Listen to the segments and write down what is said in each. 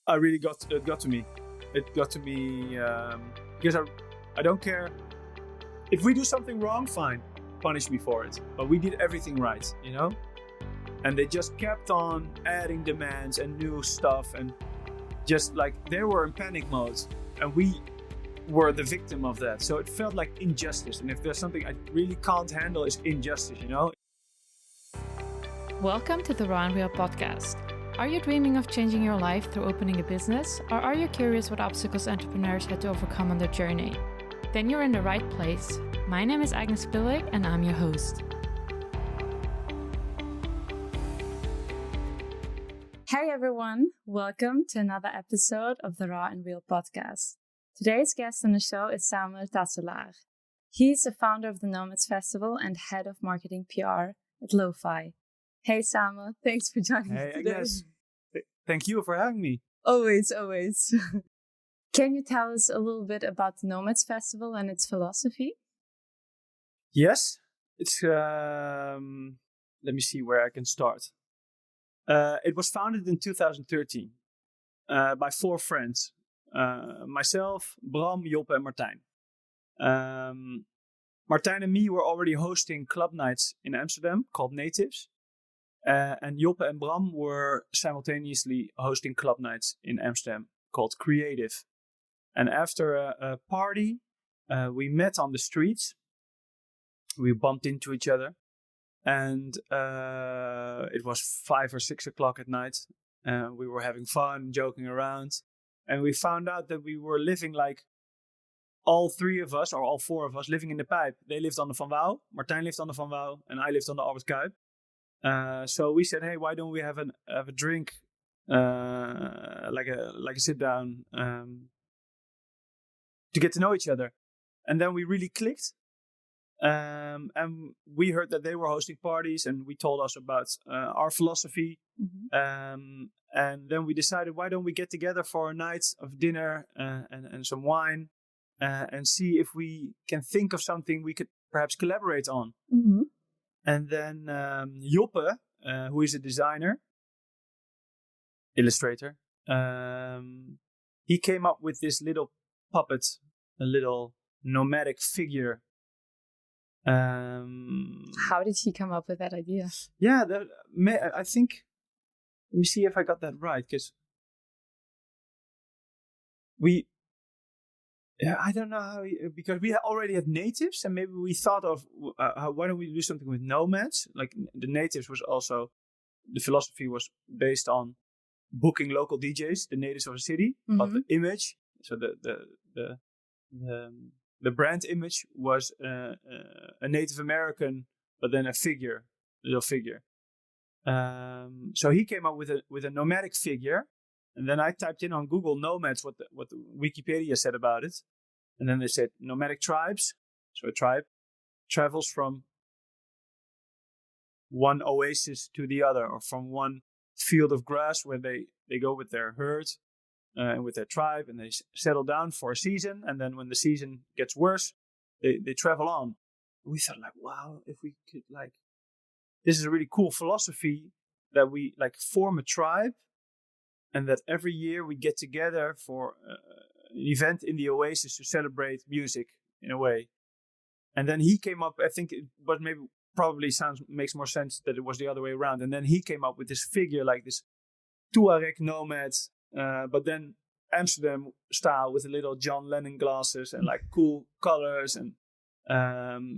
I really it got to me. It got to me because I don't care if we do something wrong. Fine, punish me for it. But we did everything right, you know. And they just kept on adding demands and new stuff, and just like they were in panic mode, and we were the victim of that. So it felt like injustice. And if there's something I really can't handle, is injustice, you know. Welcome to the Raw and Real podcast. Are you dreaming of changing your life through opening a business? Or are you curious what obstacles entrepreneurs had to overcome on their journey? Then you're in the right place. My name is Agnes Bilik and I'm your host. Hey everyone, welcome to another episode of the Raw and Real podcast. Today's guest on the show is Taselaar. He's the founder of the Nomads Festival and head of marketing PR at Lo-Fi. Hey Samuel, thanks for joining me today. Agnes. Thank you for having me. Always. Can you tell us a little bit about the Nomads Festival and its philosophy? Yes, it's let me see where I can start. It was founded in 2013 by four friends. Myself, Bram, Joppe and Martijn. Martijn and me were already hosting club nights in Amsterdam called Natives. And Joppe and Bram were simultaneously hosting club nights in Amsterdam called Creative. And after a party, we met on the streets. We bumped into each other. And it was 5 or 6 o'clock at night. We were having fun, joking around. And we found out that we were living like all three of us, or all four of us, living in the Pijp. They lived on the Van Wouw, Martijn lived on the Van Wouw, and I lived on the Albert Kuip. So we said, hey, why don't we have a drink, like a sit down, to get to know each other. And then we really clicked. And we heard that they were hosting parties, and we told us about our philosophy. Mm-hmm. And then we decided, why don't we get together for a night of dinner and some wine, and see if we can think of something we could perhaps collaborate on. Mm-hmm. And then Joppe, who is a designer, illustrator, he came up with this little puppet, a little nomadic figure. How did he come up with that idea? Yeah, I think, let me see if I got that right, because I don't know how, because we already had Natives, and maybe we thought of why don't we do something with Nomads? Like the Natives was also, the philosophy was based on booking local DJs, the natives of a city, mm-hmm. But the image, so the brand image was a Native American, but then a little figure. So he came up with a nomadic figure. And then I typed in on Google Nomads what the Wikipedia said about it. And then they said nomadic tribes. So a tribe travels from one oasis to the other, or from one field of grass where they go with their herd and with their tribe, and they settle down for a season. And then when the season gets worse, they travel on. We thought, like, wow, if we could, like, this is a really cool philosophy that we like form a tribe. And that every year we get together for an event in the oasis to celebrate music in a way. And then he came up, I think, but maybe probably makes more sense that it was the other way around. And then he came up with this figure, like this Tuareg nomad, but then Amsterdam style with a little John Lennon glasses and like cool colors and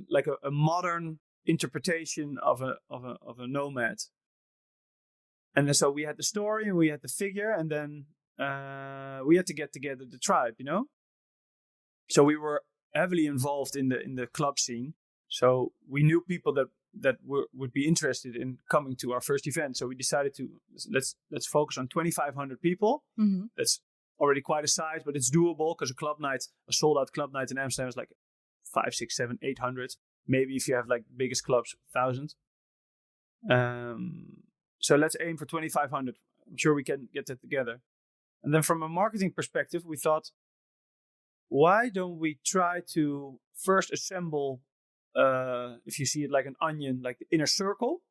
like a modern interpretation of a nomad. And then so we had the story and we had the figure, and then we had to get together the tribe, you know. So we were heavily involved in the club scene. So we knew people that would be interested in coming to our first event. So we decided to let's focus on 2,500 people. Mm-hmm. That's already quite a size, but it's doable because a sold out club night in Amsterdam is like 5, 6, 7, 800. Maybe if you have like biggest clubs, 1,000. So let's aim for 2,500. I'm sure we can get that together. And then from a marketing perspective, we thought, why don't we try to first assemble, if you see it like an onion, like the inner circle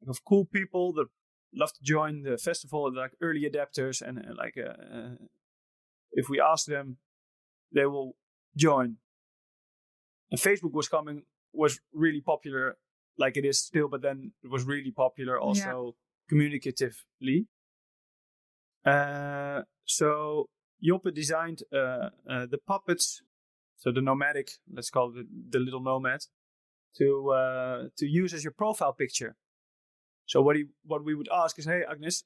of cool people that love to join the festival, like early adapters, and if we ask them, they will join. And Facebook was really popular, like it is still, but then it was really popular also communicatively. So Joppe designed the puppets, so the Nomadic, let's call it the little nomad, to use as your profile picture. So what we would ask is, hey Agnes,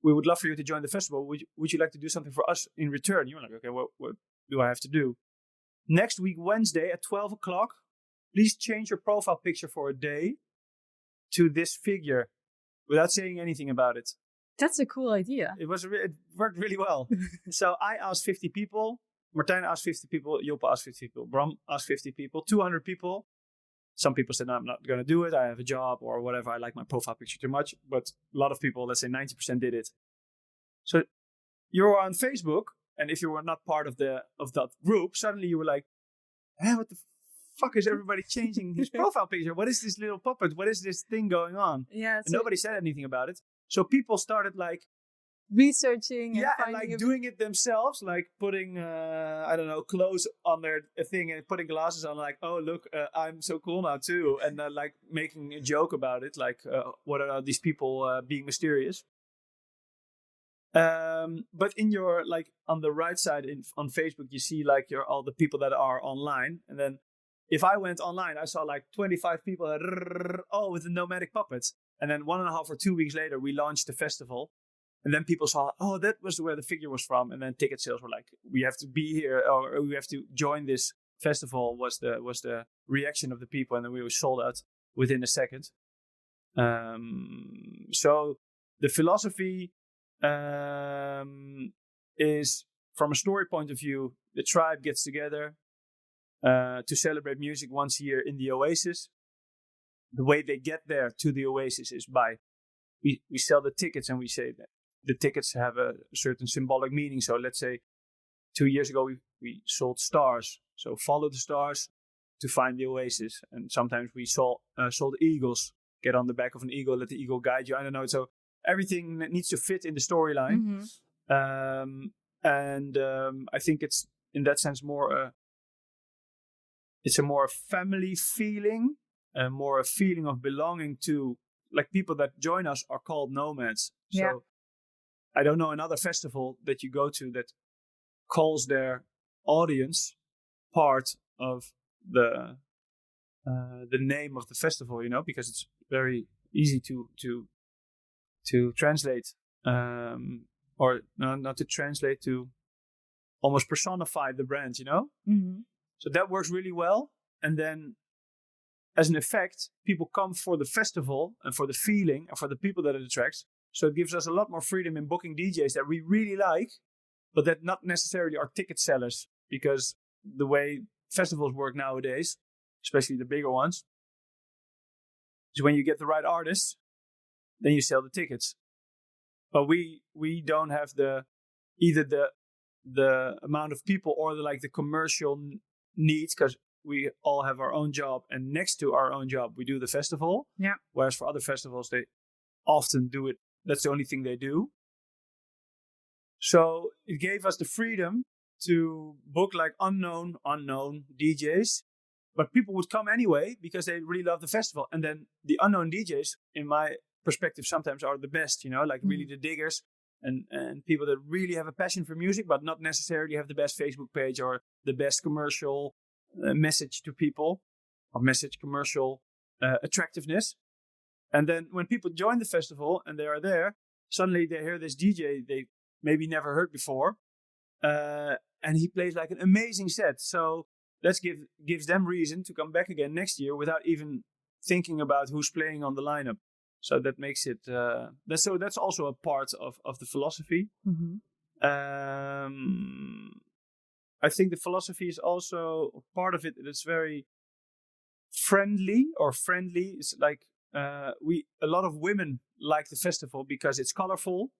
we would love for you to join the festival. Would you like to do something for us in return? You're like, okay, what do I have to do? Next week, Wednesday at 12 o'clock, please change your profile picture for a day to this figure without saying anything about it. That's a cool idea. It worked really well. So I asked 50 people. Martijn asked 50 people. Joppe asked 50 people. Bram asked 50 people. 200 people. Some people said, no, I'm not going to do it. I have a job or whatever. I like my profile picture too much. But a lot of people, let's say 90% did it. So you were on Facebook. And if you were not part of that group, suddenly you were like, what the fuck is everybody changing his profile picture? What is this little puppet? What is this thing going on? Yeah, and nobody said anything about it. So people started like researching and like doing it themselves, like putting clothes on their thing and putting glasses on, like, oh look, I'm so cool now too, and like making a joke about it, like what are these people being mysterious? But in your, like, on the right side on Facebook, you see like all the people that are online, and then if I went online, I saw like 25 people with the Nomadic puppets. And then 1.5 or 2 weeks later, we launched the festival. And then people saw, that was where the figure was from. And then ticket sales were like, we have to be here, or we have to join this festival, was the reaction of the people. And then we were sold out within a second. So the philosophy is, from a story point of view, the tribe gets together to celebrate music once a year in the Oasis. The way they get there to the Oasis is by, we sell the tickets, and we say that the tickets have a certain symbolic meaning. So let's say 2 years ago, we sold stars. So follow the stars to find the Oasis. And sometimes we sold eagles. Get on the back of an eagle, let the eagle guide you. I don't know. So everything needs to fit in the storyline. Mm-hmm. I think it's, in that sense, it's a more family feeling. More a feeling of belonging to, like, people that join us are called nomads. So I don't know another festival that you go to that calls their audience part of the name of the festival, because it's very easy to translate, or not to translate, to almost personify the brand, Mm-hmm. So that works really well. And then, as an effect, people come for the festival and for the feeling and for the people that it attracts. So it gives us a lot more freedom in booking DJs that we really like, but that not necessarily are ticket sellers, because the way festivals work nowadays, especially the bigger ones, is when you get the right artists, then you sell the tickets. But we don't have either the amount of people or the commercial needs, because we all have our own job, and next to our own job, we do the festival. Yeah. Whereas for other festivals, they often do it. That's the only thing they do. So it gave us the freedom to book like unknown DJs, but people would come anyway because they really love the festival. And then the unknown DJs, in my perspective, sometimes are the best, really the diggers and people that really have a passion for music, but not necessarily have the best Facebook page or the best commercial message to people, or commercial attractiveness. And then when people join the festival and they are there, suddenly they hear this DJ they maybe never heard before, and he plays like an amazing set. So that gives them reason to come back again next year without even thinking about who's playing on the lineup. So that makes it that's also a part of the philosophy. Mm-hmm. I think the philosophy is also part of it. It's very friendly. It's like a lot of women like the festival because it's colorful,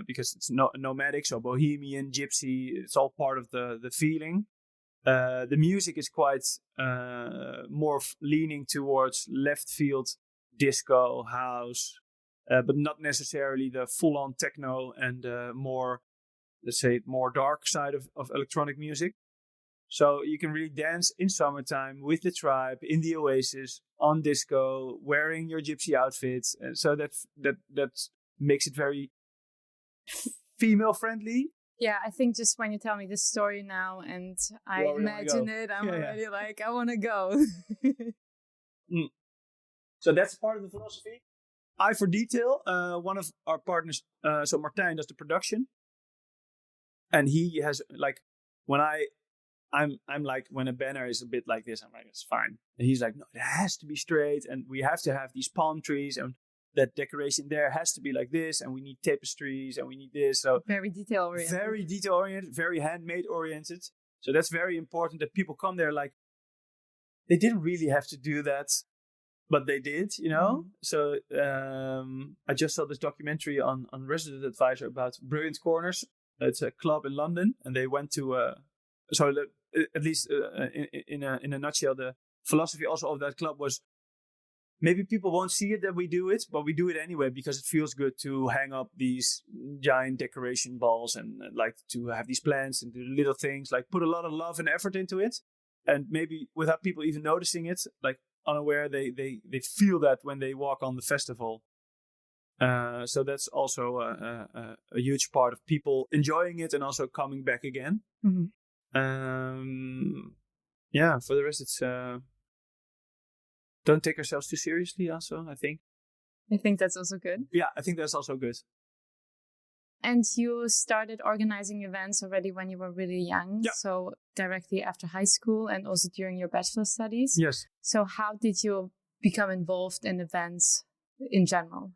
because it's nomadic, so bohemian, gypsy. It's all part of the feeling. The music is quite more leaning towards left field, disco, house, but not necessarily the full-on techno and more, let's say, more dark side of electronic music. So you can really dance in summertime with the tribe in the oasis on disco, wearing your gypsy outfits. And so that makes it very female friendly. Yeah, I think just when you tell me this story now and I imagine it, I'm already like, I want to go. So that's part of the philosophy. Eye for detail. One of our partners, so Martijn, does the production, and he has like I'm like, when a banner is a bit like this, I'm like, it's fine. And he's like, no, it has to be straight, and we have to have these palm trees, and that decoration there has to be like this, and we need tapestries, and we need this. So very detail oriented. Very detail oriented, very handmade oriented. So that's very important that people come there like they didn't really have to do that, but they did, you know. So I just saw this documentary on Resident Advisor about Brilliant Corners. It's a club in London, and they went to at least in a nutshell, the philosophy also of that club was maybe people won't see it that we do it, but we do it anyway because it feels good to hang up these giant decoration balls and like to have these plants and do little things, like put a lot of love and effort into it, and maybe without people even noticing it, like unaware, they feel that when they walk on the festival. So that's also a huge part of people enjoying it and also coming back again. Mm-hmm. For the rest, it's don't take ourselves too seriously. Also, I think that's also good. Yeah, I think that's also good. And you started organizing events already when you were really young, so directly after high school and also during your bachelor studies. Yes. So how did you become involved in events in general?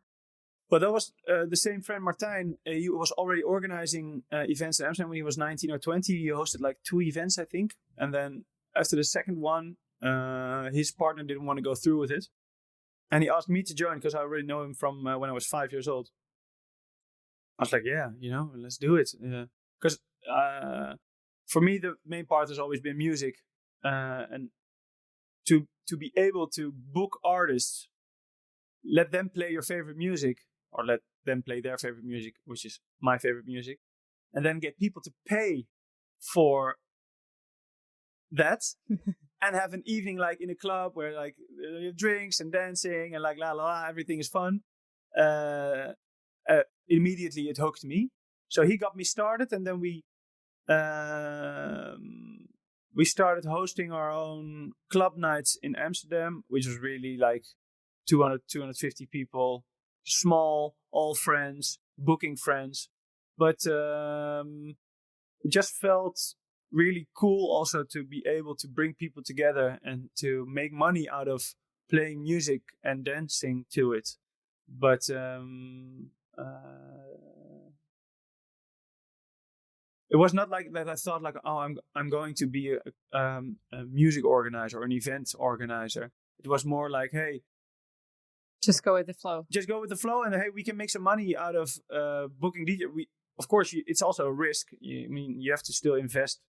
Well, that was the same friend, Martijn. He was already organizing events in Amsterdam when he was 19 or 20. He hosted like 2 events, I think. And then after the second one, his partner didn't want to go through with it. And he asked me to join because I already know him from when I was 5 years old. I was like, yeah, let's do it. Because for me, the main part has always been music. And to be able to book artists, let them play your favorite music, or let them play their favorite music, which is my favorite music, and then get people to pay for that and have an evening like in a club where like you have drinks and dancing and like la la la, everything is fun. Immediately it hooked me. So he got me started, and then we started hosting our own club nights in Amsterdam, which was really like 250 people, small, all friends, booking friends. But it just felt really cool also to be able to bring people together and to make money out of playing music and dancing to it. But it was not like that I thought like, oh, I'm going to be a music organizer or an event organizer. It was more like, hey, just go with the flow. Just go with the flow, and hey, we can make some money out of booking DJ. Of course, it's also a risk. You have to still invest,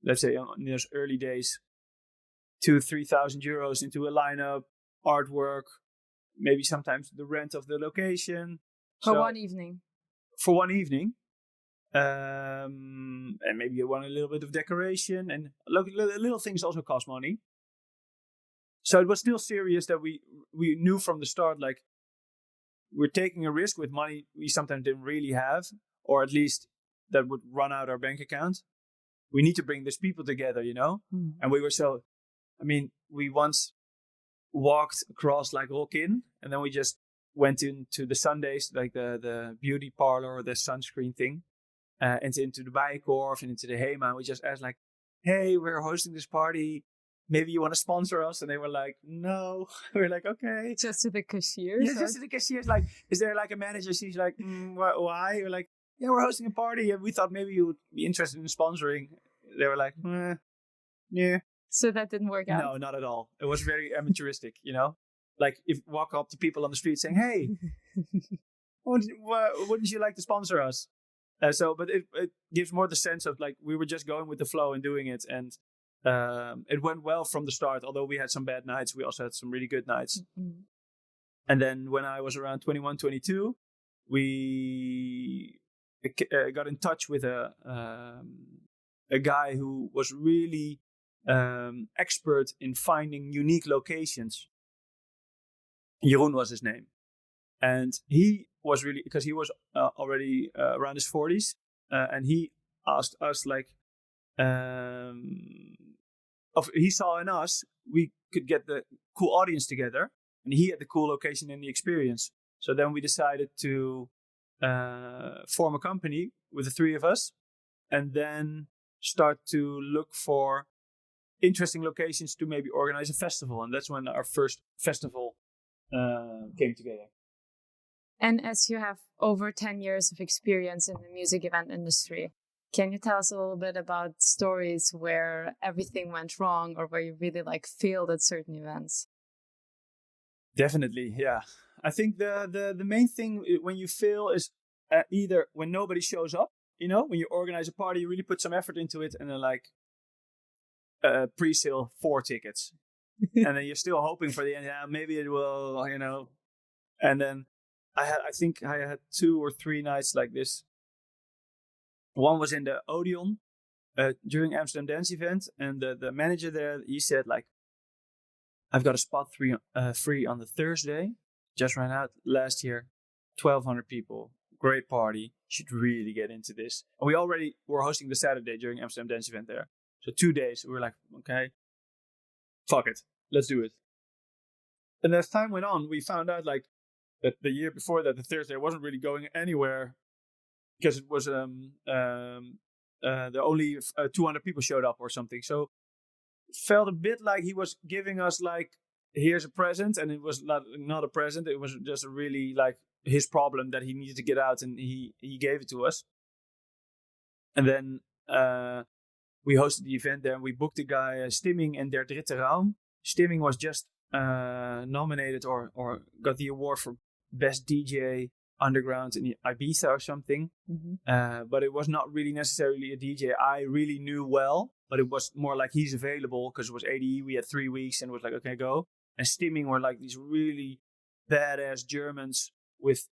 let's say, in those early days, 2,000-3,000 euros into a lineup, artwork, maybe sometimes the rent of the location. For one evening. For one evening. And maybe you want a little bit of decoration, and little things also cost money. So it was still serious that we knew from the start, like, we're taking a risk with money we sometimes didn't really have, or at least that would run out our bank account. We need to bring these people together, Mm. And we were we once walked across like Rokin, and then we just went into the Sundays, like the beauty parlor or the sunscreen thing, and into the Bijenkorf and into the Hema. We just asked like, hey, we're hosting this party. Maybe you want to sponsor us? And they were like, no. We're like, okay. Just to the cashiers? Yeah, just to the cashiers. Like, is there like a manager? She's like, why? We're like, yeah, we're hosting a party. And we thought maybe you would be interested in sponsoring. They were like, yeah. So that didn't work out? No, not at all. It was very amateuristic, Like, if walk up to people on the street saying, hey, wouldn't you like to sponsor us? But it gives more the sense of like, we were just going with the flow and doing it. And it went well from the start. Although we had some bad nights, we also had some really good nights. Mm-hmm. And then when I was around 21, 22, we got in touch with a guy who was really expert in finding unique locations. Jeroen was his name. And he was really, because he was already around his 40s, and he asked us, like, he saw in us, we could get the cool audience together, and he had the cool location and the experience. So then we decided to form a company with the three of us, and then start to look for interesting locations to maybe organize a festival. And that's when our first festival came together. And as you have over 10 years of experience in the music event industry, can you tell us a little bit about stories where everything went wrong or where you really like failed at certain events? Definitely, yeah. I think the main thing when you fail is either when nobody shows up, when you organize a party, you really put some effort into it, and then like pre-sale 4 tickets. And then you're still hoping for the end, maybe it will, And then I think I had 2 or 3 nights like this. One was in the Odeon during Amsterdam Dance Event, and the manager there, he said, like, I've got a spot free on the Thursday. Just ran out last year, 1,200 people, great party. Should really get into this. And we already were hosting the Saturday during Amsterdam Dance Event there. So 2 days, we were like, okay, fuck it, let's do it. And as time went on, we found out like that the year before that, the Thursday wasn't really going anywhere because it was the only 200 people showed up or something. So it felt a bit like he was giving us like, here's a present, and it was not a present. It was just a really like his problem that he needed to get out, and he gave it to us. And then we hosted the event there, and we booked the guy Stimming in Der Dritte Raum. Stimming was just nominated or got the award for best DJ underground in Ibiza or something. Mm-hmm. But it was not really necessarily a DJ I really knew well, but it was more like he's available because it was ADE. We had 3 weeks, and it was like, okay, go. And Stimming were like these really badass Germans with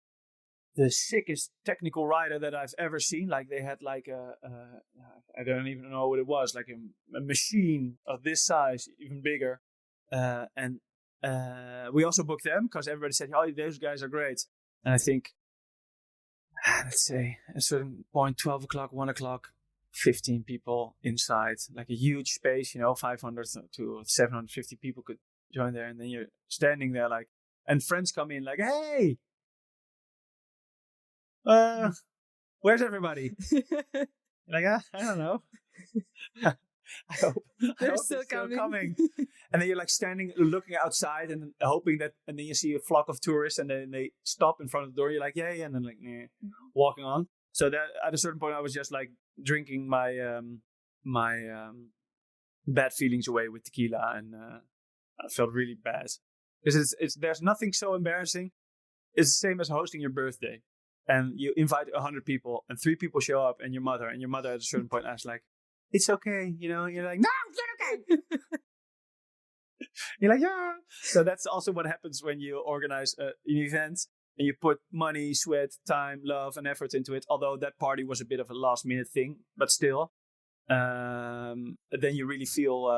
the sickest technical rider that I've ever seen. Like they had like I don't even know what it was, like a machine of this size, even bigger. And we also booked them because everybody said, oh, those guys are great. And I think, let's say, at a certain point, 12 o'clock, 1 o'clock, 15 people inside, like a huge space, 500 to 750 people could join there. And then you're standing there like, and friends come in like, hey, where's everybody? Like, I don't know. I hope they're still coming. And then you're like standing, looking outside and hoping that, and then you see a flock of tourists, and then they stop in front of the door. You're like, yeah, and then like, walking on. So that at a certain point, I was just like drinking my bad feelings away with tequila, and I felt really bad because it's there's nothing so embarrassing. It's the same as hosting your birthday, and you invite 100 people, and 3 people show up, and your mother at a certain point asks like, it's okay, you're like, no, it's not okay. You're like, yeah. So that's also what happens when you organize an event and you put money, sweat, time, love, and effort into it. Although that party was a bit of a last minute thing, but still, then you really feel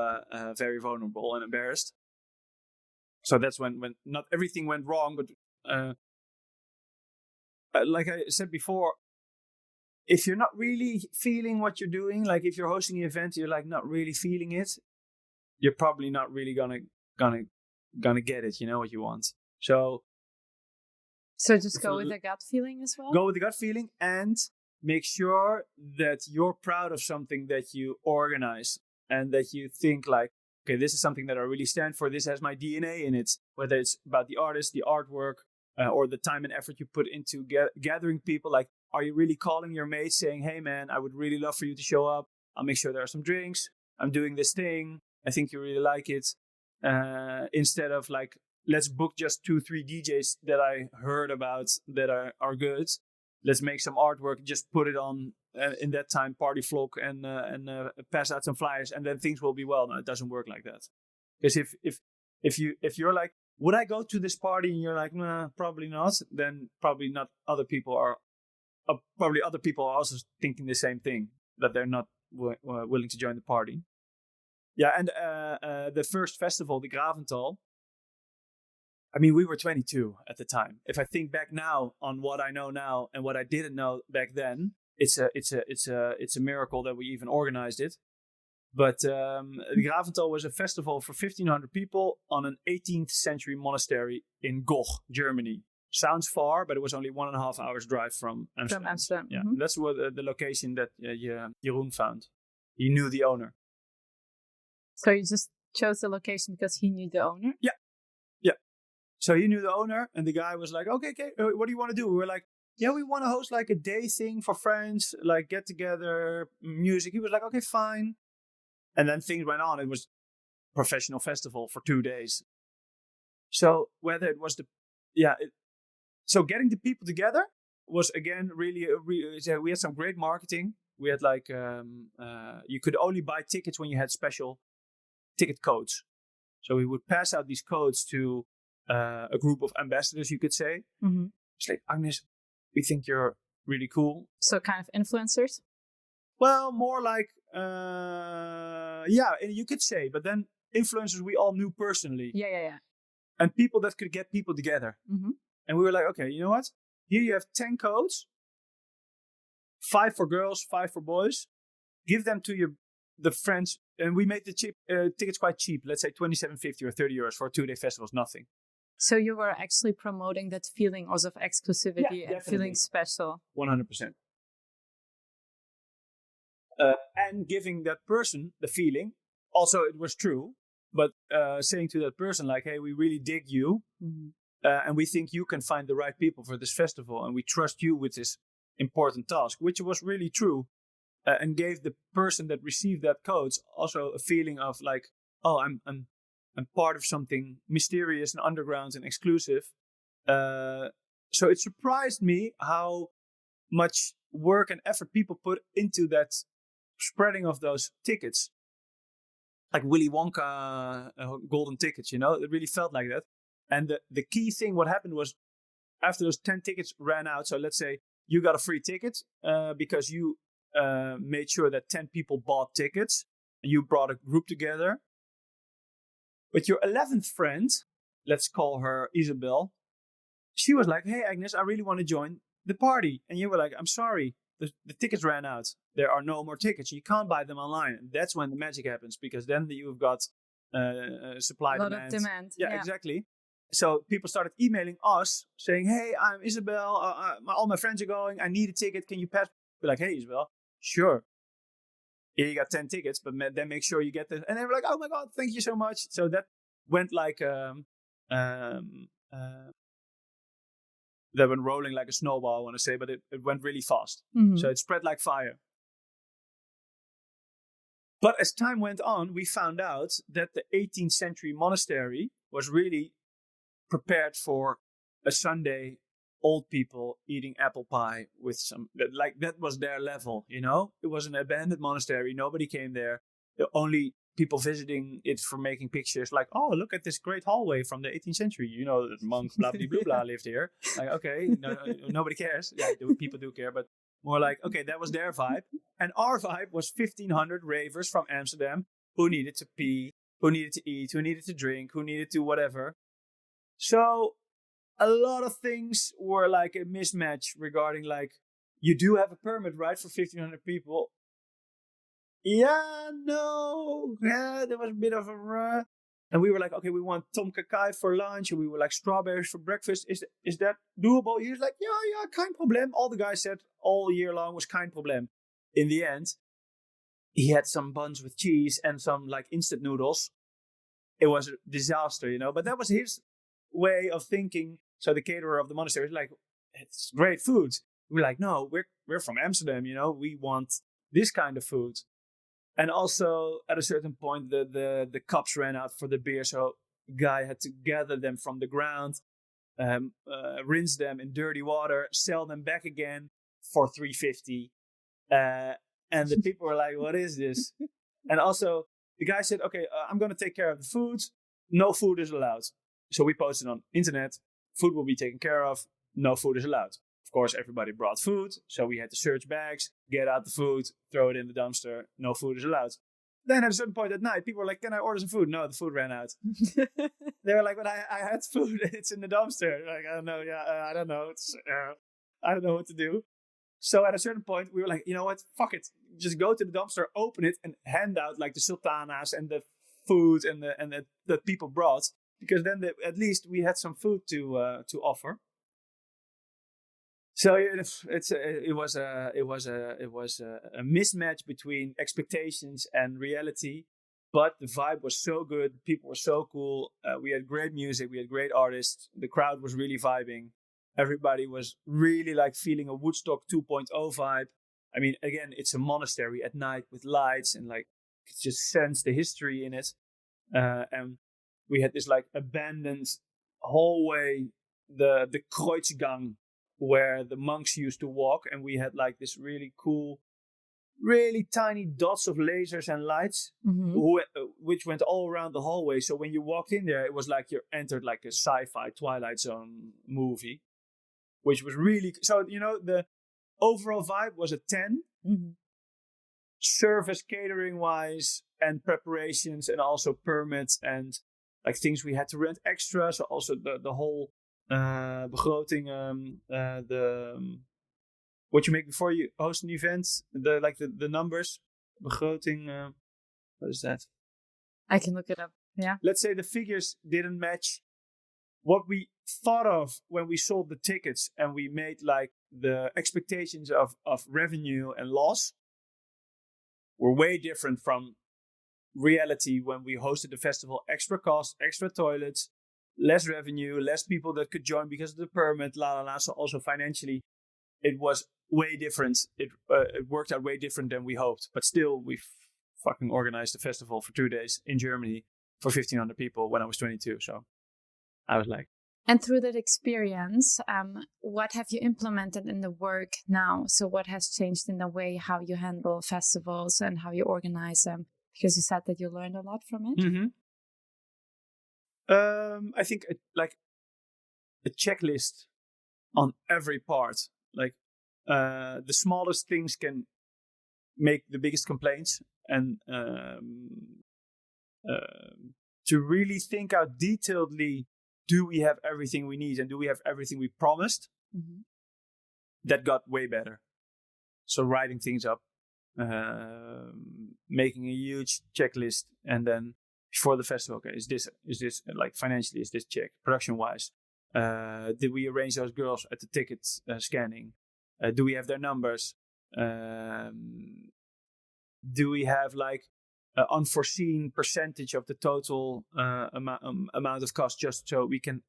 very vulnerable and embarrassed. So that's when not everything went wrong, but like I said before, if you're not really feeling what you're doing, like if you're hosting an event, you're like not really feeling it, you're probably not really gonna get it, what you want. So just go with the gut feeling as well? Go with the gut feeling, and make sure that you're proud of something that you organize, and that you think like, okay, this is something that I really stand for. This has my DNA in it, whether it's about the artist, the artwork, or the time and effort you put into gathering people. Like, are you really calling your mates saying, hey man, I would really love for you to show up. I'll make sure there are some drinks. I'm doing this thing. I think you really like it. Instead of like, let's book just 2-3 DJs that I heard about that are good. Let's make some artwork, just put it on in that time, party vlog, and pass out some flyers, and then things will be well. No, it doesn't work like that. Because if you're like, would I go to this party? And you're like, nah, probably not. Then probably not. Probably other people are also thinking the same thing, that they're not willing to join the party. Yeah, and the first festival, the Gravental. I mean, we were 22 at the time. If I think back now on what I know now and what I didn't know back then, it's a miracle that we even organized it. But the Gravental was a festival for 1,500 people on an 18th century monastery in Goch, Germany. Sounds far, but it was only 1.5 hours drive from Amsterdam. From Amsterdam. Yeah, Mm-hmm. that's what the location that Jeroen found. He knew the owner. So you just chose the location because he knew the owner? Yeah. So he knew the owner, and the guy was like, okay, what do you want to do? We were like, yeah, we want to host like a day thing for friends, like get together, music. He was like, okay, fine. And then things went on. It was a professional festival for 2 days. So whether it was so getting the people together was again really we had some great marketing. We had like you could only buy tickets when you had special ticket codes. So we would pass out these codes to a group of ambassadors, you could say. Mm-hmm. It's like, Agnes, we think you're really cool. So kind of influencers? Well, more like, you could say. But then influencers we all knew personally. Yeah. And people that could get people together. Mm-hmm. And we were like, okay, you know what? Here you have 10 codes. 5 for girls, 5 for boys. Give them to the friends. And we made the tickets quite cheap. Let's say 27.50 or 30 euros for a 2-day festival is nothing. So you were actually promoting that feeling also of exclusivity and feeling special. 100%. And giving that person the feeling. Also, it was true. But saying to that person, like, hey, we really dig you. Mm-hmm. And we think you can find the right people for this festival. And we trust you with this important task, which was really true. And gave the person that received that codes also a feeling of like, oh, I'm part of something mysterious and underground and exclusive. So it surprised me how much work and effort people put into that spreading of those tickets. Like Willy Wonka golden tickets, it really felt like that. And the key thing, what happened was after those 10 tickets ran out, so let's say you got a free ticket because you made sure that 10 people bought tickets and you brought a group together. But your 11th friend, let's call her Isabel, she was like, hey, Agnes, I really want to join the party. And you were like, I'm sorry, the tickets ran out. There are no more tickets. You can't buy them online. And that's when the magic happens, because then you've got supply, demand. A lot of demand. Yeah, exactly. So people started emailing us saying, hey, I'm Isabel. All my friends are going. I need a ticket. Can you pass? We're like, hey, Isabel, sure. Here you got 10 tickets, but then make sure you get this. And they were like, oh my God, thank you so much. So that went like, that went rolling like a snowball, I want to say, but it went really fast. Mm-hmm. So it spread like fire. But as time went on, we found out that the 18th century monastery was really prepared for a Sunday old people eating apple pie with that was their level, It was an abandoned monastery. Nobody came there. The only people visiting it for making pictures like, oh, look at this great hallway from the 18th century. That monk blah, blah, blah, blah lived here. Like, okay, nobody cares. Yeah, people do care, but more like, okay, that was their vibe. And our vibe was 1,500 ravers from Amsterdam who needed to pee, who needed to eat, who needed to drink, who needed to whatever. So a lot of things were like a mismatch regarding like, you do have a permit, right, for 1,500 people? Yeah, no. Yeah, there was a bit of a... And we were like, okay, we want tom kha kai for lunch. And we were like, strawberries for breakfast. Is that doable? He was like, yeah, kein problem. All the guys said all year long was kein problem. In the end, he had some buns with cheese and some like instant noodles. It was a disaster, But that was his way of thinking. So the caterer of the monastery was like, it's great food. We're like, no, we're from Amsterdam, We want this kind of food. And also at a certain point, the cups ran out for the beer. So the guy had to gather them from the ground, rinse them in dirty water, sell them back again for $3.50. And the people were like, what is this? And also the guy said, okay, I'm going to take care of the food. No food is allowed. So we posted on internet, food will be taken care of, no food is allowed. Of course, everybody brought food, so we had to search bags, get out the food, throw it in the dumpster, no food is allowed. Then at a certain point at night, people were like, can I order some food? No, the food ran out. They were like, but I had food, it's in the dumpster. Like, I don't know, I don't know. I don't know what to do. So at a certain point, we were like, you know what, fuck it. Just go to the dumpster, open it, and hand out like the sultanas and the food and the people brought. Because then at least we had some food to offer. So it was a mismatch between expectations and reality, but the vibe was so good. People were so cool. We had great music. We had great artists. The crowd was really vibing. Everybody was really like feeling a Woodstock 2.0 vibe. I mean, again, it's a monastery at night with lights and like you could just sense the history in it. And we had this like abandoned hallway, the Kreuzgang, where the monks used to walk, and we had like this really cool, really tiny dots of lasers and lights, which went all around the hallway. So when you walked in there, it was like you entered like a sci-fi Twilight Zone movie, which was really, so, you know, the overall vibe was a 10. Service catering wise and preparations and also permits and like things we had to rent extra. So also the whole begroting, what you make before you host an event, the numbers, begroting, what is that? I can look it up. Yeah. Let's say the figures didn't match what we thought of when we sold the tickets, and we made like the expectations of revenue and loss were way different from reality when we hosted the festival. Extra cost, extra toilets, less revenue, less people that could join because of the permit, So also financially, it was way different. It worked out way different than we hoped. But still, we fucking organized the festival for 2 days in Germany for 1,500 people when I was 22. So I was like. And through that experience, what have you implemented in the work now? So what has changed in the way how you handle festivals and how you organize them? Because you said that you learned a lot from it. I think like a checklist on every part. Like the smallest things can make the biggest complaints, and to really think out detailedly, do we have everything we need and do we have everything we promised? That got way better. So writing things up, making a huge checklist, and then before the festival, okay, is this like financially, is this check? Production wise, did we arrange those girls at the ticket scanning? Do we have their numbers? Do we have like an unforeseen percentage of the total amount of cost, just so we can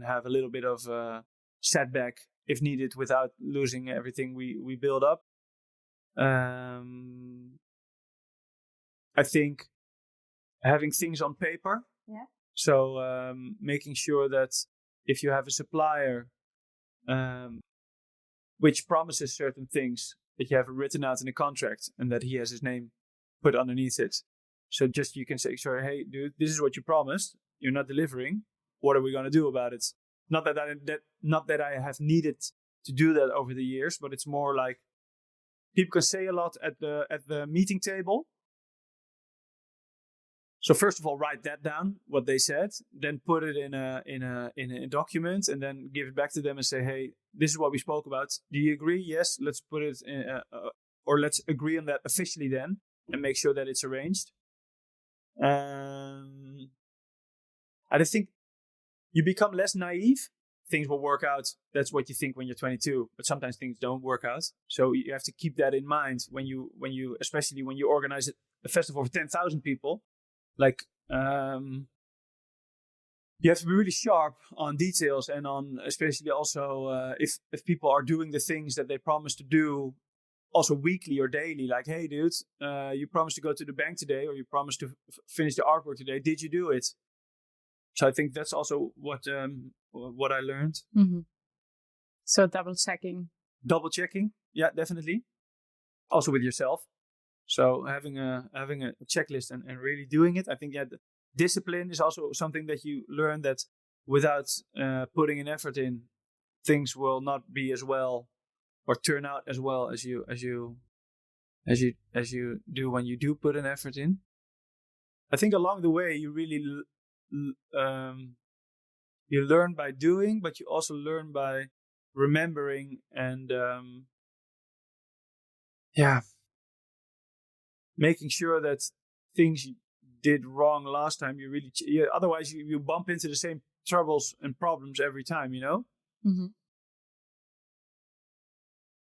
have a little bit of setback if needed without losing everything we build up? I think having things on paper. Yeah. So making sure that if you have a supplier which promises certain things, that you have it written out in a contract and that he has his name put underneath it. So just you can say, sorry, hey, dude, this is what you promised. You're not delivering. What are we going to do about it? Not that I have needed to do that over the years, but it's more like people can say a lot at the meeting table. So first of all, write that down, what they said, then put it in a document, and then give it back to them and say, hey, this is what we spoke about. Do you agree? Yes, let's put it in, or let's agree on that officially then, and make sure that it's arranged. I think you become less naive. Things will work out. That's what you think when you're 22, but sometimes things don't work out. So you have to keep that in mind when you especially when you organize a festival for 10,000 people. Like, you have to be really sharp on details, and on especially also if people are doing the things that they promised to do, also weekly or daily. Like, hey, dude, you promised to go to the bank today, or you promised to finish the artwork today. Did you do it? So I think that's also what I learned. Mm-hmm. So double checking, yeah, definitely. Also with yourself. So having a checklist and really doing it. I think the discipline is also something that you learn, that without putting an effort in, things will not be as well or turn out as well as you do when you do put an effort in. I think along the way you really you learn by doing, but you also learn by remembering and making sure that things you did wrong last time you really otherwise you bump into the same troubles and problems every time, Mm-hmm.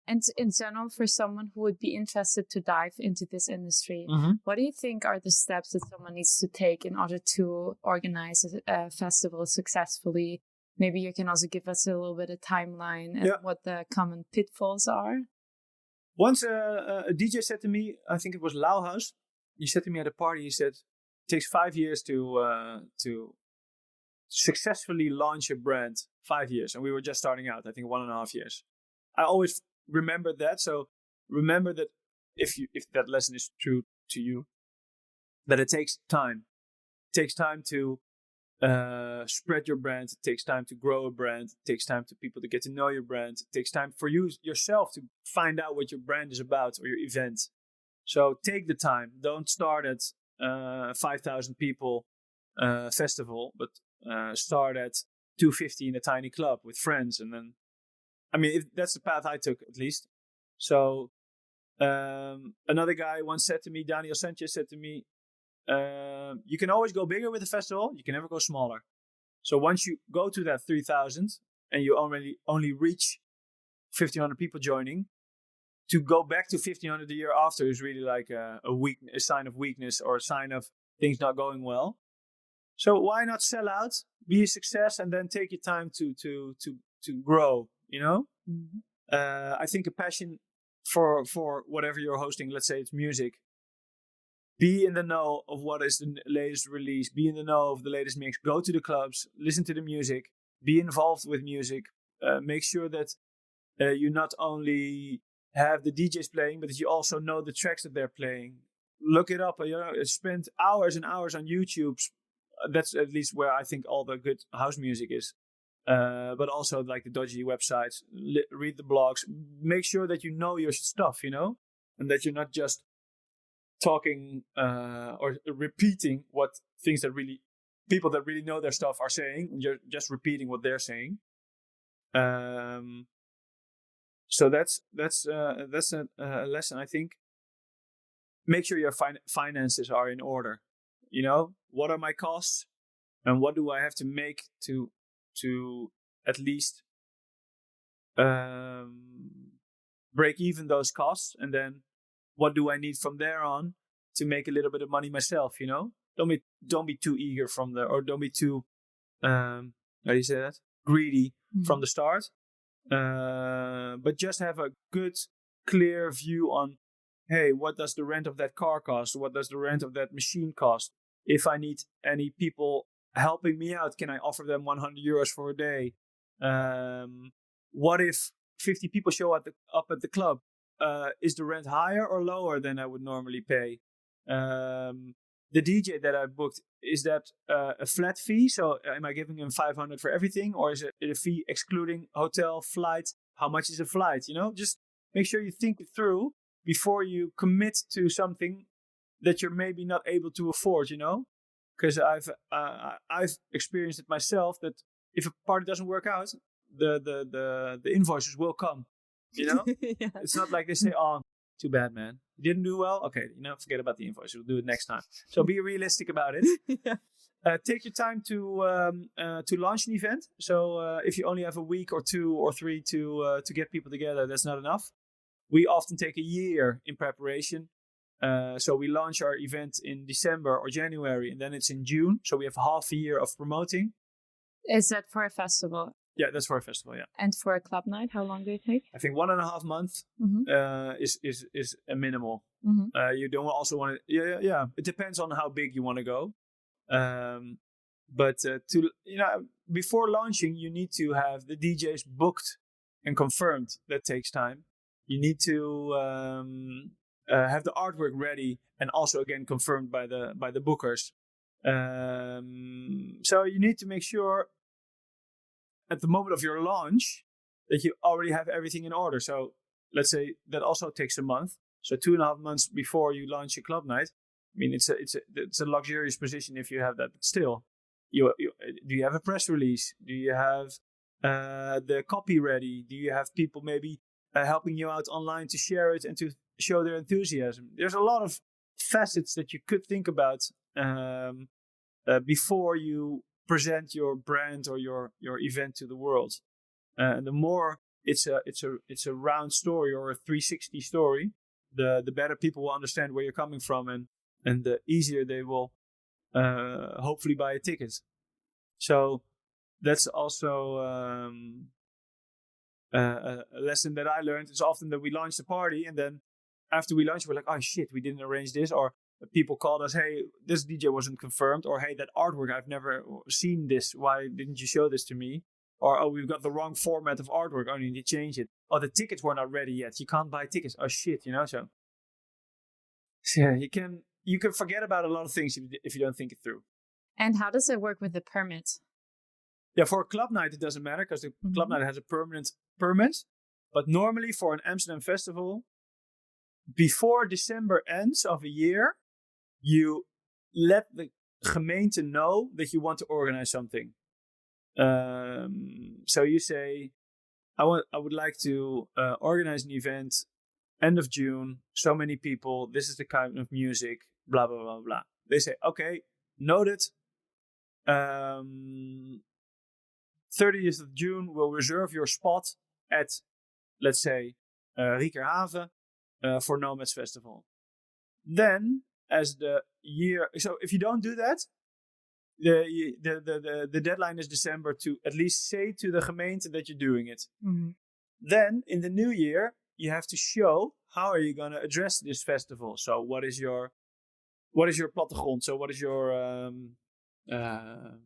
And in general, for someone who would be interested to dive into this industry, what do you think are the steps that someone needs to take in order to organize a festival successfully? Maybe you can also give us a little bit of timeline and what the common pitfalls are. Once a DJ said to me, I think it was Lauhaus, he said to me at a party, he said, it takes 5 years to successfully launch a brand. 5 years. And we were just starting out, I think 1.5 years. I always remember that. So remember that if that lesson is true to you, that it takes time. It takes time to spread your brand. It takes time to grow a brand. It takes time for people to get to know your brand. It takes time for you yourself to find out what your brand is about or your event. So take the time. Don't start at 5,000 people festival, but start at 250 in a tiny club with friends. And then, that's the path I took, at least. So another guy once said to me, Daniel Sanchez said to me, you can always go bigger with a festival. You can never go smaller. So once you go to that 3,000 and you only reach 1,500 people joining, to go back to 1,500 the year after is really like a sign of weakness or a sign of things not going well. So why not sell out, be a success, and then take your time to grow? Mm-hmm. I think a passion for whatever you're hosting, let's say it's music. Be in the know of what is the latest release. Be in the know of the latest mix. Go to the clubs. Listen to the music. Be involved with music. Make sure that you not only have the DJs playing, but that you also know the tracks that they're playing. Look it up. Spend hours and hours on YouTube. That's at least where I think all the good house music is. But also like the dodgy websites. Read the blogs. Make sure that you know your stuff, and that you're not just talking or repeating what things that really people that really know their stuff are saying. You're just repeating what they're saying. So that's a lesson, I think. Make sure your finances are in order. What are my costs, and what do I have to make to at least break even those costs, and then what do I need from there on to make a little bit of money myself? Don't be too eager don't be too how do you say that, greedy from the start. But just have a good, clear view on, hey, what does the rent of that car cost? What does the rent of that machine cost? If I need any people helping me out, can I offer them 100 euros for a day? What if 50 people show up at the club? Is the rent higher or lower than I would normally pay? The DJ that I booked, is that a flat fee? So am I giving him 500 for everything? Or is it a fee excluding hotel, flight? How much is a flight? Just make sure you think it through before you commit to something that you're maybe not able to afford, Because I've experienced it myself, that if a party doesn't work out, the invoices will come. Yeah. It's not like they say, "Oh, too bad, man. You didn't do well. Okay, forget about the invoice. We'll do it next time." So be realistic about it. Take your time to launch an event. So if you only have a week or 2 or 3 to get people together, that's not enough. We often take a year in preparation. So we launch our event in December or January, and then it's in June. So we have half a year of promoting. Is that for a festival? Yeah, that's for a festival, yeah. And for a club night, how long do you take? I think 1.5 months is a minimal. You don't also want to, yeah. It depends on how big you want to go. But before launching, you need to have the DJs booked and confirmed. That takes time. You need to have the artwork ready and also again confirmed by the bookers. So you need to make sure at the moment of your launch, that you already have everything in order. So let's say that also takes a month. So 2.5 months before you launch your club night. I mean, it's a luxurious position if you have that. But still, do you have a press release? Do you have the copy ready? Do you have people maybe helping you out online to share it and to show their enthusiasm? There's a lot of facets that you could think about before you present your brand or your event to the world. And the more it's a round story or a 360 story, the better people will understand where you're coming from, and the easier they will hopefully buy a ticket. So that's also a lesson that I learned. It's often that we launch the party, and then after we launch, we're like, oh shit, we didn't arrange this. Or people called us, hey, this DJ wasn't confirmed. Or hey, that artwork, I've never seen this. Why didn't you show this to me? Or, oh, we've got the wrong format of artwork. I need to change it. Oh, the tickets were not ready yet. You can't buy tickets. Oh shit, So yeah, you can forget about a lot of things if you don't think it through. And how does it work with the permit? Yeah, for a club night, it doesn't matter because the club night has a permanent permit. But normally for an Amsterdam festival, before December ends of a year, you let the gemeente know that you want to organize something. So you say, I would like to organize an event end of June, so many people, this is the kind of music, blah, blah, blah, blah. They say, okay, noted. 30th of June, we'll reserve your spot at, let's say, Riekerhaven for Nomads Festival. Then, as the year... So if you don't do that, the deadline is December to at least say to the gemeente that you're doing it. Mm-hmm. Then, in the new year, you have to show how are you going to address this festival. So what is your plattegrond? So what is your... the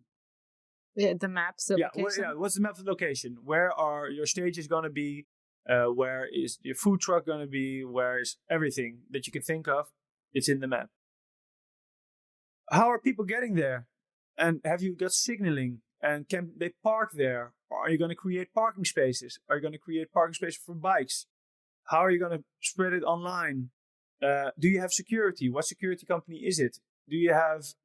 maps. What's the map of the location? Where are your stages going to be? Where is your food truck going to be? Where is everything that you can think of? It's in the map. How are people getting there? And have you got signaling? And can they park there? Or are you going to create parking spaces? Are you going to create parking spaces for bikes? How are you going to spread it online? Do you have security? What security company is it? Do you have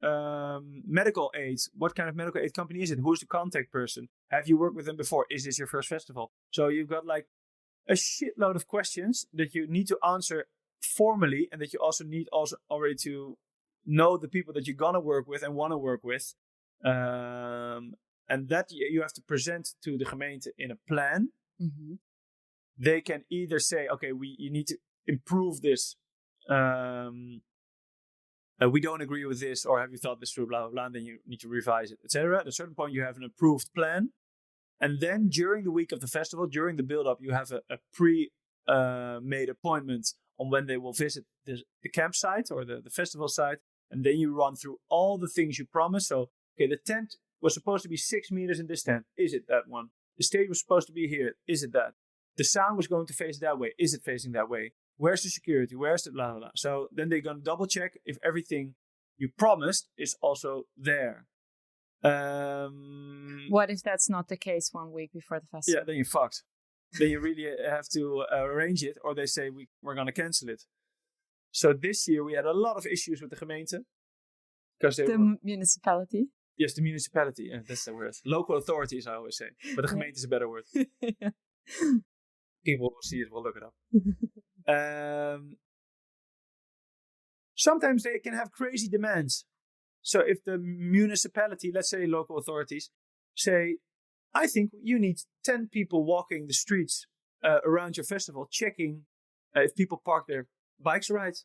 medical aid? What kind of medical aid company is it? Who's the contact person? Have you worked with them before? Is this your first festival? So you've got like a shitload of questions that you need to answer formally, and that you also need already to know the people that you're going to work with and want to work with. And that you have to present to the gemeente in a plan. Mm-hmm. They can either say, okay, you need to improve this. We don't agree with this, or have you thought this through, blah, blah, blah, and then you need to revise it, etc. At a certain point, you have an approved plan. And then during the week of the festival, during the build-up, you have a pre-made appointment on when they will visit the campsite or the festival site. And then you run through all the things you promised. So, okay, the tent was supposed to be 6 meters in this tent. Is it that one? The stage was supposed to be here. Is it that? The sound was going to face that way. Is it facing that way? Where's the security? Where's the blah, blah, blah? So then they're going to double check if everything you promised is also there. What if that's not the case 1 week before the festival? Yeah, then you're fucked. Then you really have to arrange it, or they say we're going to cancel it. So this year we had a lot of issues with the gemeente. Municipality? Yes, the municipality. That's the word. Local authorities, I always say. But the gemeente is a better word. Yeah. People will see it, will look it up. Sometimes they can have crazy demands. So if the municipality, let's say local authorities, say, I think you need 10 people walking the streets around your festival, checking if people park their bikes right.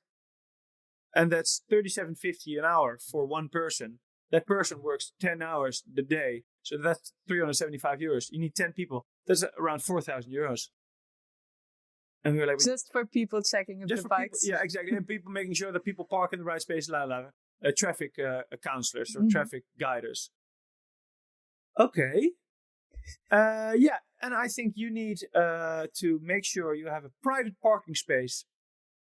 And that's $37.50 an hour for one person. That person works 10 hours a day. So that's €375. You need 10 people. That's around €4,000. And we were like, just for people checking if the bikes. People, yeah, exactly. And people making sure that people park in the right space. Traffic counselors or traffic guiders. Okay. Yeah. And I think you need to make sure you have a private parking space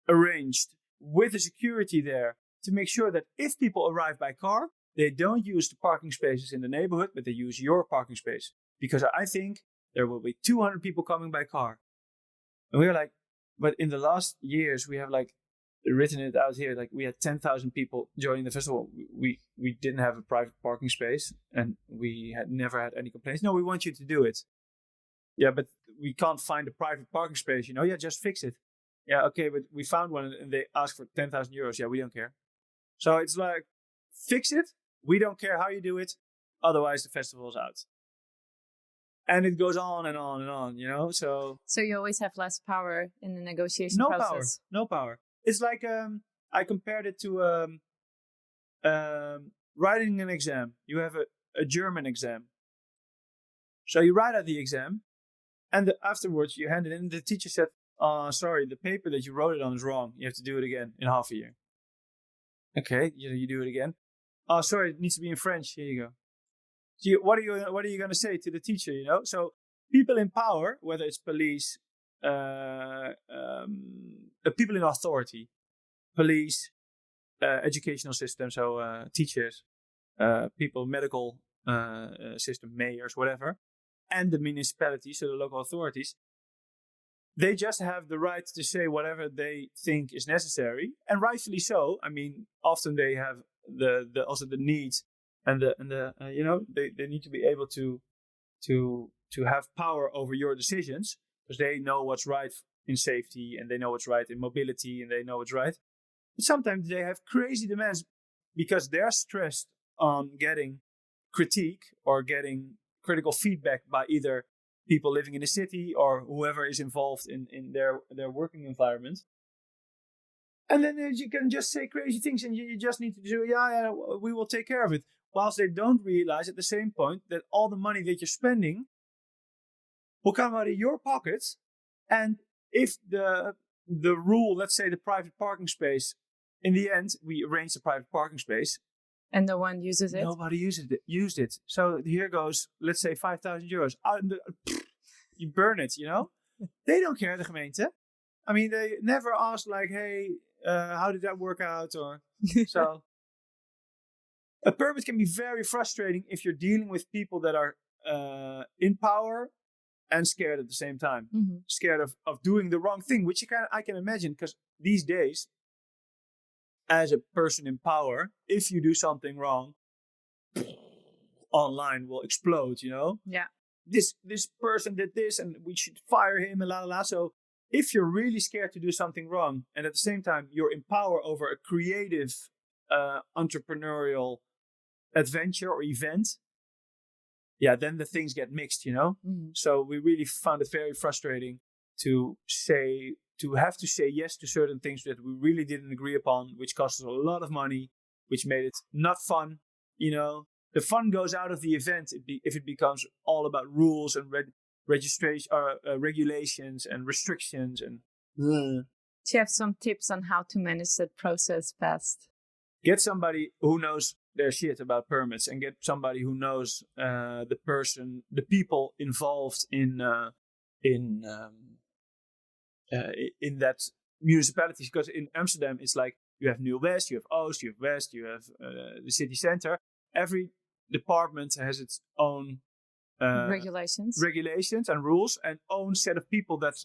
arranged with a security there to make sure that if people arrive by car, they don't use the parking spaces in the neighborhood, but they use your parking space. because I think there will be 200 people coming by car. And we were like, but in the last years, we have like written it out here, like we had 10,000 people joining the festival. We didn't have a private parking space, and we had never had any complaints. No, we want you to do it. Yeah, but we can't find a private parking space, Yeah, just fix it. Yeah, okay, but we found one and they asked for 10,000 euros. Yeah, we don't care. So it's like, fix it. We don't care how you do it. Otherwise, the festival is out. And it goes on and on and on, So you always have less power in the negotiation process. No power. It's like I compared it to writing an exam. You have a German exam. So you write out the exam, and afterwards you hand it in. And the teacher said, sorry, the paper that you wrote it on is wrong. You have to do it again in half a year. Okay, you do it again. Oh, sorry, it needs to be in French. Here you go. So what are you going to say to the teacher, So people in power, whether it's police, people in authority, police, educational system, so teachers, people, medical system, mayors, whatever, and the municipality, so the local authorities, they just have the right to say whatever they think is necessary, and rightfully so. I mean, often they have also the needs and they need to be able to have power over your decisions, because they know what's right in safety, and they know what's right in mobility, and they know what's right. But sometimes they have crazy demands because they're stressed on getting critique or getting critical feedback by either people living in the city or whoever is involved in their working environment. And then you can just say crazy things, and you just need to do, yeah, we will take care of it. Whilst they don't realize at the same point that all the money that you're spending will come out of your pockets. And if the rule, let's say the private parking space, in the end, we arranged a private parking space. And no one uses it? Nobody used it. So here goes, let's say 5,000 euros. You burn it, They don't care, the gemeente. I mean, they never ask like, hey, how did that work out? Or so. A permit can be very frustrating if you're dealing with people that are in power and scared at the same time. Mm-hmm. Scared of doing the wrong thing, which I can imagine, because these days, as a person in power, if you do something wrong, online will explode, Yeah. This person did this and we should fire him and la la la. So if you're really scared to do something wrong, and at the same time you're in power over a creative entrepreneurial adventure or event, then the things get mixed, Mm-hmm. So we really found it very frustrating to have to say yes to certain things that we really didn't agree upon, which cost us a lot of money, which made it not fun. The fun goes out of the event if it becomes all about rules and registration, regulations and restrictions. And do you have some tips on how to manage that process best? Get somebody who knows their shit about permits, and get somebody who knows the people involved in that municipality. Because in Amsterdam, it's like you have New West, you have Oost, you have West, you have the city center. Every department has its own regulations and rules, and own set of people that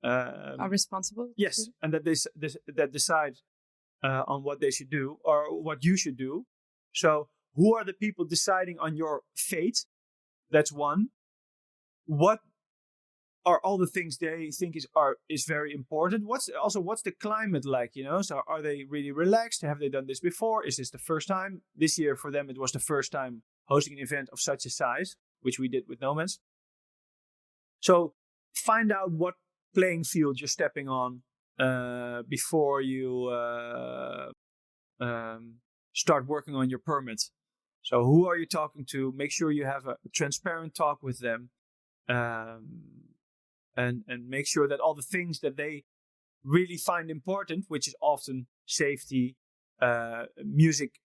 are responsible. Yes, and that decide on what they should do or what you should do. So who are the people deciding on your fate? That's one. What are all the things they think is very important? What's the climate like, So are they really relaxed? Have they done this before? Is this the first time? This year for them, it was the first time hosting an event of such a size, which we did with Nomads. So find out what playing field you're stepping on before you start working on your permit. So who are you talking to? Make sure you have a transparent talk with them. And make sure that all the things that they really find important, which is often safety, music,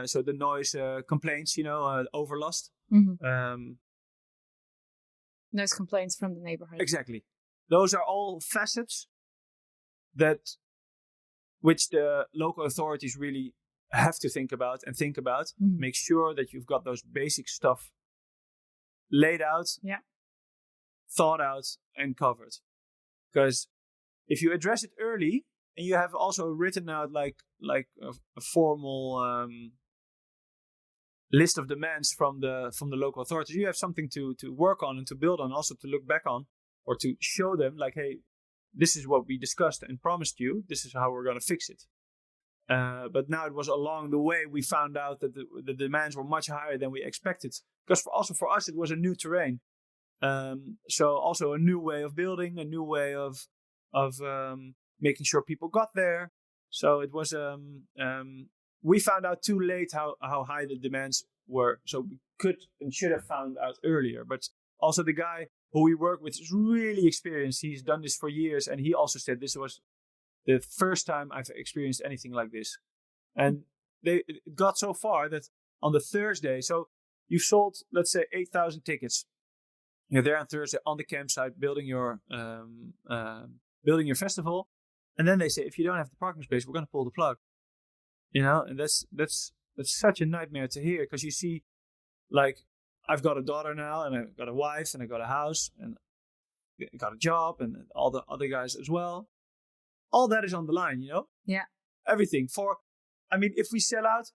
so the noise complaints, overlast. Mm-hmm. Noise complaints from the neighborhood. Exactly. Those are all facets which the local authorities really have to think about. Mm-hmm. Make sure that you've got those basic stuff laid out, thought out, and covered. Because if you address it early and you have also written out like a formal list of demands from the local authorities, you have something to work on and to build on, also to look back on or to show them like, hey, this is what we discussed and promised you. This is how we're going to fix it. But now it was along the way we found out that the demands were much higher than we expected. Because for us, it was a new terrain. So also a new way of building, a new way of making sure people got there. So it was we found out too late how high the demands were. So we could and should have found out earlier. But also the guy who we work with is really experienced. He's done this for years, and he also said this was the first time I've experienced anything like this. And it got so far that on the Thursday, so you've sold, let's say, 8,000 tickets. You're there on Thursday on the campsite building your festival, and then they say, if you don't have the parking space, we're going to pull the plug. And that's such a nightmare to hear, because you see, like, I've got a daughter now, and I've got a wife, and I got a house, and I got a job, and all the other guys as well. All that is on the line, Yeah. Everything if we sell out.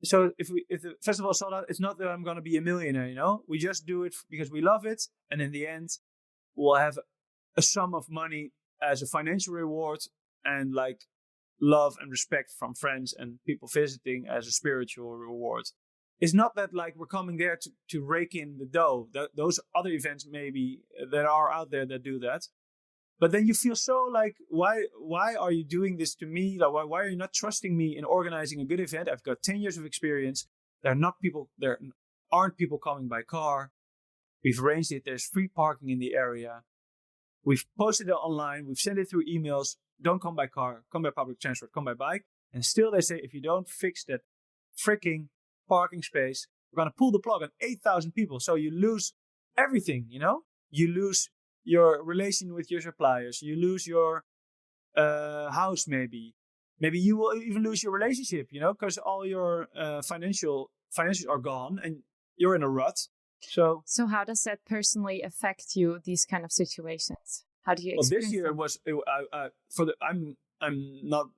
So if the festival is sold out, it's not that I'm going to be a millionaire, We just do it because we love it. And in the end, we'll have a sum of money as a financial reward, and like love and respect from friends and people visiting as a spiritual reward. It's not that like we're coming there to rake in the dough. Those other events maybe that are out there that do that. But then you feel so like, why are you doing this to me? Like, why are you not trusting me in organizing a good event? I've got 10 years of experience. There aren't people coming by car. We've arranged it. There's free parking in the area. We've posted it online. We've sent it through emails. Don't come by car. Come by public transport. Come by bike. And still they say, if you don't fix that freaking parking space, we're going to pull the plug on 8,000 people. So you lose everything, You lose your relation with your suppliers. You lose your house, maybe. Maybe you will even lose your relationship, because all your financials are gone and you're in a rut. So how does that personally affect you? These kind of situations. How do you experience? Well, this year was I'm not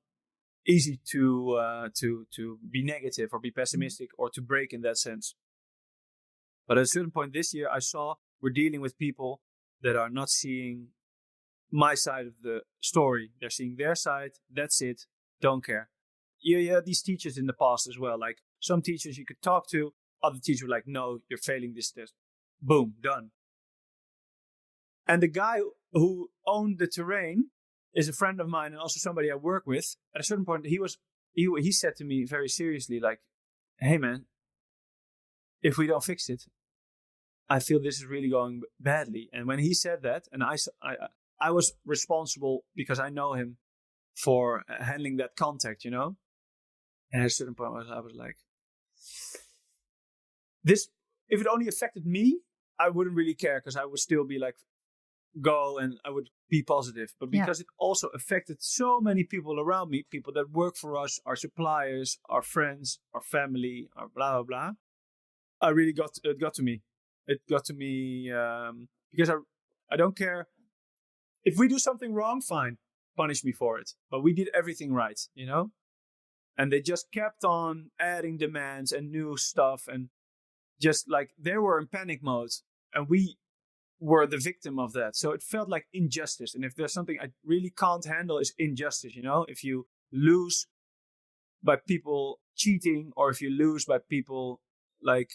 easy to be negative or be pessimistic or to break in that sense. But at a certain point this year, I saw we're dealing with people that are not seeing my side of the story. They're seeing their side. That's it. Don't care. You had these teachers in the past as well. Like some teachers you could talk to, other teachers were like, no, you're failing this test. Boom, done. And the guy who owned the terrain is a friend of mine and also somebody I work with. At a certain point, he said to me very seriously, like, hey man, if we don't fix it, I feel this is really going badly. And when he said that, and I was responsible because I know him for handling that contact, And at a certain point, I was like, this, if it only affected me, I wouldn't really care, because I would still be like, go, and I would be positive. But because it also affected so many people around me, people that work for us, our suppliers, our friends, our family, our blah, blah, blah, it got to me. It got to me because I don't care. If we do something wrong, fine, punish me for it. But we did everything right, And they just kept on adding demands and new stuff. And just like they were in panic mode. And we were the victim of that. So it felt like injustice. And if there's something I really can't handle, is injustice, If you lose by people cheating, or if you lose by people like...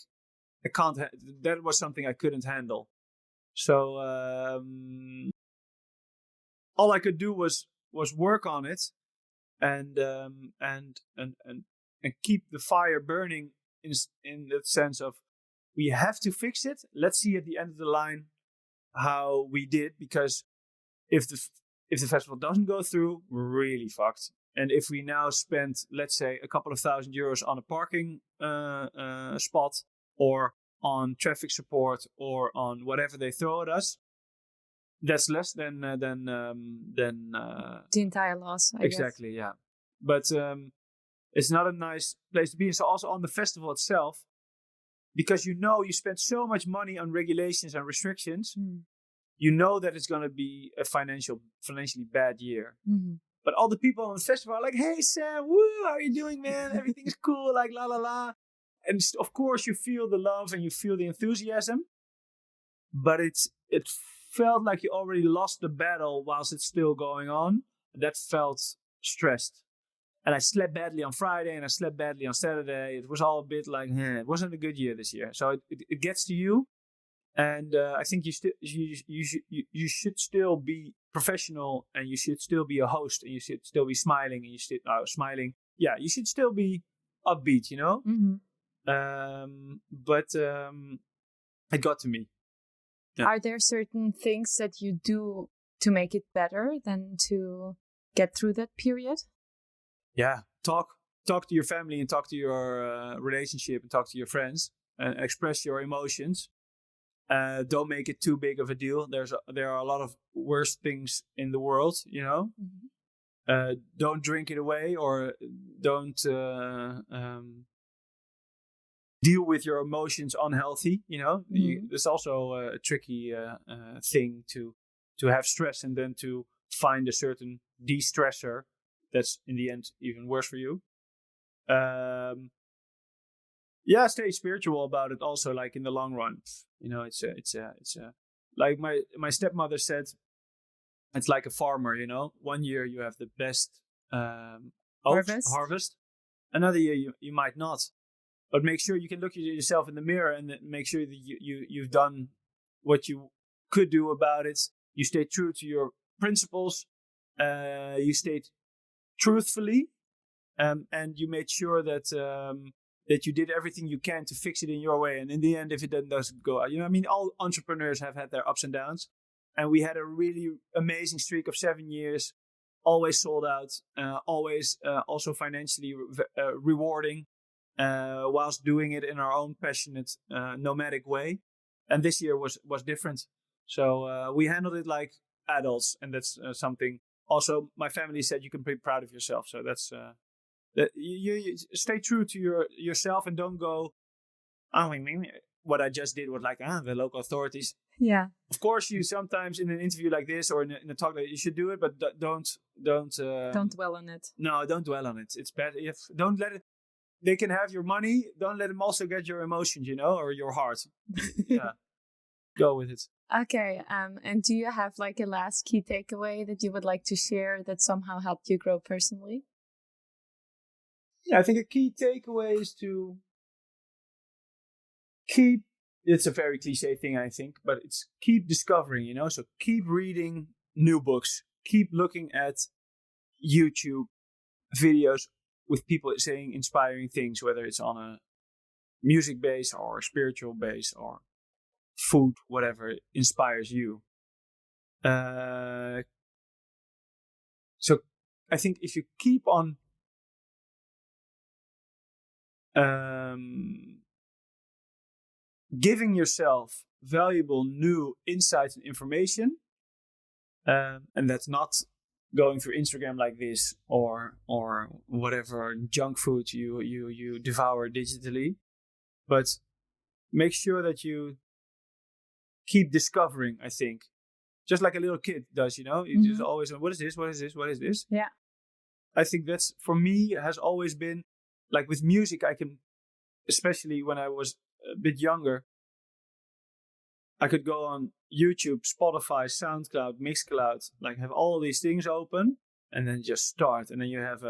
that was something I couldn't handle. So all I could do was work on it and keep the fire burning in the sense of, we have to fix it. Let's see at the end of the line how we did, because if the festival doesn't go through, we're really fucked. And if we now spend, let's say, a couple of €1,000 on a parking spot, or on traffic support, or on whatever they throw at us, that's less than the entire loss. I exactly, guess. Yeah. But it's not a nice place to be. So also on the festival itself, because you spend so much money on regulations and restrictions, that it's going to be a financially bad year. But all the people on the festival are like, hey, Sam, woo, how are you doing, man? Everything is cool, like la, la, la. And of course, you feel the love and you feel the enthusiasm. But it felt like you already lost the battle whilst it's still going on. That felt stressed. And I slept badly on Friday and I slept badly on Saturday. It was all a bit like, it wasn't a good year this year. So it gets to you. And I think you should still be professional, and you should still be a host, and you should still be smiling, and you should smiling. Yeah, you should still be upbeat, But it got to me. Yeah. Are there certain things that you do to make it better than to get through that period? Yeah, talk to your family and talk to your relationship and talk to your friends and express your emotions. Don't make it too big of a deal. There are a lot of worse things in the world, Don't drink it away, or don't deal with your emotions unhealthy. There's also a tricky thing to have stress and then to find a certain de-stressor that's in the end even worse for you. Stay spiritual about it also, like in the long run. It's like my stepmother said, it's like a farmer, 1 year you have the best harvest. Another year you might not. But make sure you can look at yourself in the mirror and make sure that you've done what you could do about it. You stay true to your principles. You stayed truthfully, and you made sure that you did everything you can to fix it in your way. And in the end, if it doesn't go, all entrepreneurs have had their ups and downs. And we had a really amazing streak of 7 years, always sold out, always also financially rewarding, whilst doing it in our own passionate, nomadic way. And this year was different. So we handled it like adults. And that's something also my family said you can be proud of yourself. So that's... that you stay true to yourself and don't go, what I just did was like, the local authorities. Yeah. Of course, you sometimes in an interview like this or in a talk that you should do it, but don't dwell on it. No, don't dwell on it. It's bad. Don't let it. They can have your money. Don't let them also get your emotions, or your heart. Yeah. Go with it. Okay. And do you have like a last key takeaway that you would like to share that somehow helped you grow personally? Yeah, I think a key takeaway is to it's a very cliche thing, I think, but it's keep discovering, so keep reading new books, keep looking at YouTube videos with people saying inspiring things, whether it's on a music base or a spiritual base or food, whatever inspires you. So I think if you keep on giving yourself valuable new insights and information, and that's not going through Instagram like this or whatever junk food you devour digitally, but make sure that you keep discovering. I think just like a little kid does, you just always, what is this? Yeah, I think that's for me has always been. Like with music, I can, especially when I was a bit younger, I could go on YouTube, Spotify, SoundCloud, Mixcloud, like have all these things open and then just start. And then you have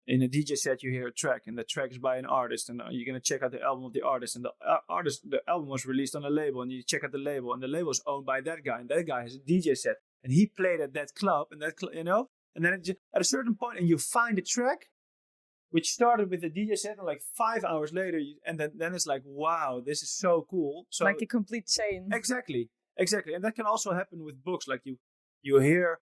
in a DJ set, you hear a track and the track is by an artist and you're going to check out the album of the artist and the album was released on a label and you check out the label and the label is owned by that guy and that guy has a DJ set and he played at that club and and then at a certain point and you find a track which started with a DJ set and like 5 hours later, and then it's like, wow, this is so cool. So like a complete chain. Exactly. And that can also happen with books. Like you hear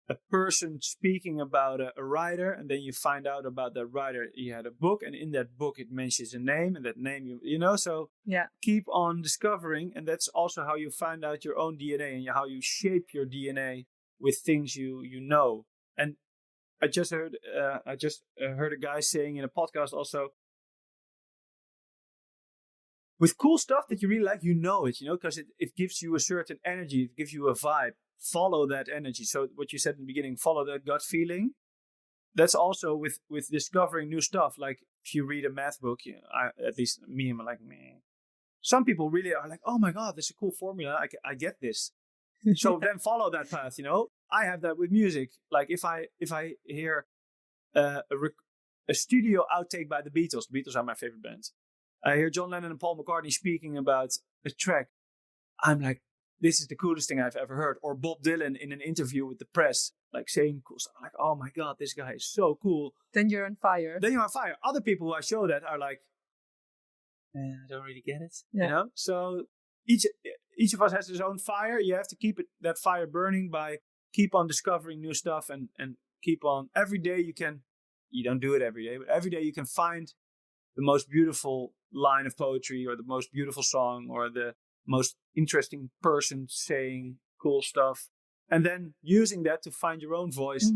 a person speaking about a writer, and then you find out about that writer. He had a book, and in that book it mentions a name, and that name so yeah. Keep on discovering, and that's also how you find out your own DNA and how you shape your DNA with things you know. And I just heard a guy saying in a podcast also, with cool stuff that you really like, because it gives you a certain energy. It gives you a vibe. Follow that energy. So what you said in the beginning, follow that gut feeling. That's also with discovering new stuff. Like if you read a math book, at least me, I'm like, meh. Some people really are like, oh my God, this is a cool formula. I get this. So then follow that path, I have that with music. Like if I hear a studio outtake by the Beatles are my favorite band. I hear John Lennon and Paul McCartney speaking about a track. I'm like, this is the coolest thing I've ever heard. Or Bob Dylan in an interview with the press, like saying cool stuff. I'm like, oh my God, this guy is so cool. Then you're on fire. Other people who I show that are like, I don't really get it. Yeah. So each of us has his own fire. You have to keep that fire burning by keep on discovering new stuff and keep on. Every day you don't do it every day, but every day you can find the most beautiful line of poetry or the most beautiful song or the most interesting person saying cool stuff. And then using that to find your own voice,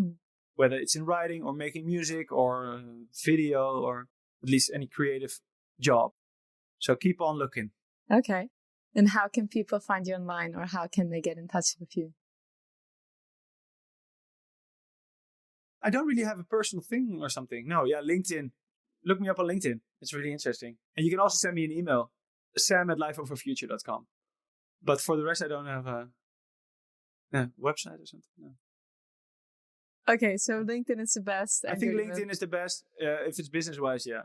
whether it's in writing or making music or video or at least any creative job. So keep on looking. Okay. And how can people find you online or how can they get in touch with you? I don't really have a personal thing or something. No, LinkedIn. Look me up on LinkedIn. It's really interesting. And you can also send me an email, sam@lifeoverfuture.com. But for the rest, I don't have a website or something. No. Okay, so LinkedIn is the best. I think LinkedIn is the best if it's business-wise, yeah.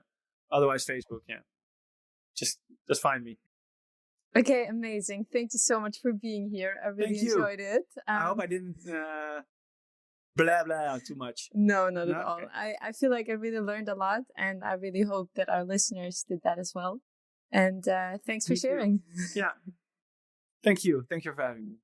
Otherwise, Facebook, yeah. Just find me. Okay, amazing. Thank you so much for being here. I really enjoyed it. I hope I didn't blah blah too much. No, not at all. I feel like I really learned a lot, and I really hope that our listeners did that as well. And thanks for sharing. Yeah. Thank you. Thank you for having me.